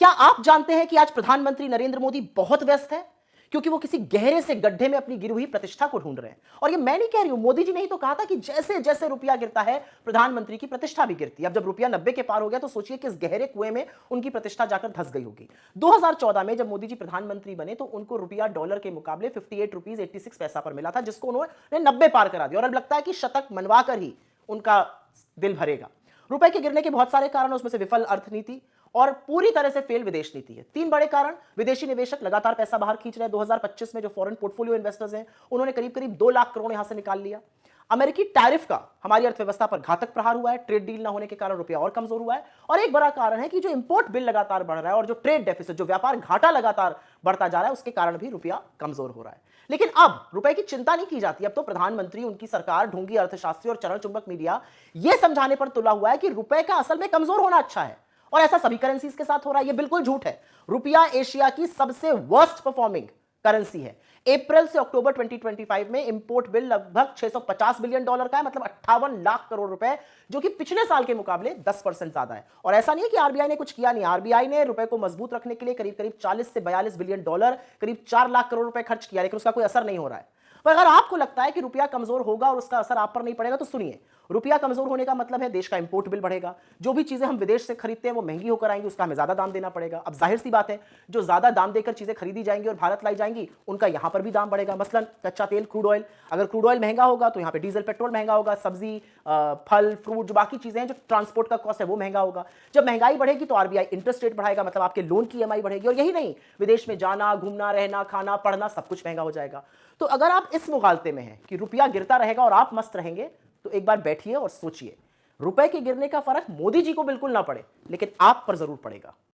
क्या आप जानते हैं कि आज प्रधानमंत्री नरेंद्र मोदी बहुत व्यस्त है, क्योंकि वो किसी गहरे से गड्ढे में अपनी गिरी हुई प्रतिष्ठा को ढूंढ रहे हैं। और ये मैं नहीं कह रही हूं, मोदी जी ने ही तो कहा था कि जैसे जैसे रुपया गिरता है प्रधानमंत्री की प्रतिष्ठा भी गिरती है। अब जब रुपया 90 के पार हो गया तो सोचिए कि इस गहरे कुएं में उनकी प्रतिष्ठा जाकर धंस गई होगी। 2014 में जब मोदी जी प्रधानमंत्री बने तो उनको रुपया डॉलर के मुकाबले 58 रुपीज 86 पैसा पर मिला था, जिसको उन्होंने 90 पार करा दिया। और अब लगता है कि शतक मनवा कर ही उनका दिल भरेगा। रुपए के गिरने के बहुत सारे कारण हैं, उसमें से विफल अर्थनीति और पूरी तरह से फेल विदेश नीति है। तीन बड़े कारण: विदेशी निवेशक लगातार पैसा बाहर खींच रहे हैं। 2025 में जो फॉरेन पोर्टफोलियो इन्वेस्टर्स हैं उन्होंने करीब करीब 2 लाख करोड़ यहां से निकाल लिया। अमेरिकी टैरिफ का हमारी अर्थव्यवस्था पर घातक प्रहार हुआ है। ट्रेड डील ना होने के कारण रुपया और कमजोर हुआ है। और एक बड़ा कारण है कि जो इंपोर्ट बिल लगातार बढ़ रहा है और जो ट्रेड डेफिसिट, जो व्यापार घाटा लगातार बढ़ता जा रहा है, उसके कारण भी रुपया कमजोर हो रहा है। लेकिन अब रुपए की चिंता नहीं की जाती। अब तो प्रधानमंत्री, उनकी सरकार, ढोंगी अर्थशास्त्री और चरण चुंबक मीडिया यह समझाने पर तुला हुआ है कि रुपए का असल में कमजोर होना अच्छा है। और ऐसा सभी करेंसीज के साथ हो रहा है। यह बिल्कुल झूठ है। रुपया एशिया की सबसे वर्स्ट परफॉर्मिंग करेंसी है। अप्रैल से अक्टूबर 2025 में इंपोर्ट बिल लगभग 650 बिलियन डॉलर का है, मतलब 58 लाख करोड़ रुपए, जो कि पिछले साल के मुकाबले 10% ज्यादा है। और ऐसा नहीं है कि आरबीआई ने कुछ किया नहीं। आरबीआई ने रुपए को मजबूत रखने के लिए करीब करीब 40 से 42 बिलियन डॉलर, करीब 4 लाख करोड़ रुपए खर्च किया, लेकिन उसका कोई असर नहीं हो रहा है। पर अगर आपको लगता है कि रुपया कमजोर होगा और उसका असर आप पर नहीं पड़ेगा, तो सुनिए, रुपया कमजोर होने का मतलब है देश का इंपोर्ट बिल बढ़ेगा। जो भी चीजें हम विदेश से खरीदते हैं वो महंगी होकर आएंगी, उसका हमें ज्यादा दाम देना पड़ेगा। अब जाहिर सी बात है, जो ज्यादा दाम देकर चीजें खरीदी जाएंगी और भारत लाई जाएंगी, उनका यहां पर भी दाम बढ़ेगा। मसलन कच्चा तेल, क्रूड ऑयल। अगर क्रूड ऑयल महंगा होगा तो यहां पे डीजल, पेट्रोल महंगा होगा। सब्जी, फल, फ्रूट, जो बाकी चीजें हैं, जो ट्रांसपोर्ट का कॉस्ट है, वो महंगा होगा। जब महंगाई बढ़ेगी तो आरबीआई इंटरेस्ट रेट बढ़ाएगा, मतलब आपके लोन की ईएमआई बढ़ेगी। और यही नहीं, विदेश में जाना, घूमना, रहना, खाना, पढ़ना, सब कुछ महंगा हो जाएगा। तो अगर आप इस मुगालते में हैं कि रुपया गिरता रहेगा और आप मस्त रहेंगे, तो एक बार बैठिए और सोचिए। रुपए के गिरने का फर्क मोदी जी को बिल्कुल ना पड़े, लेकिन आप पर जरूर पड़ेगा।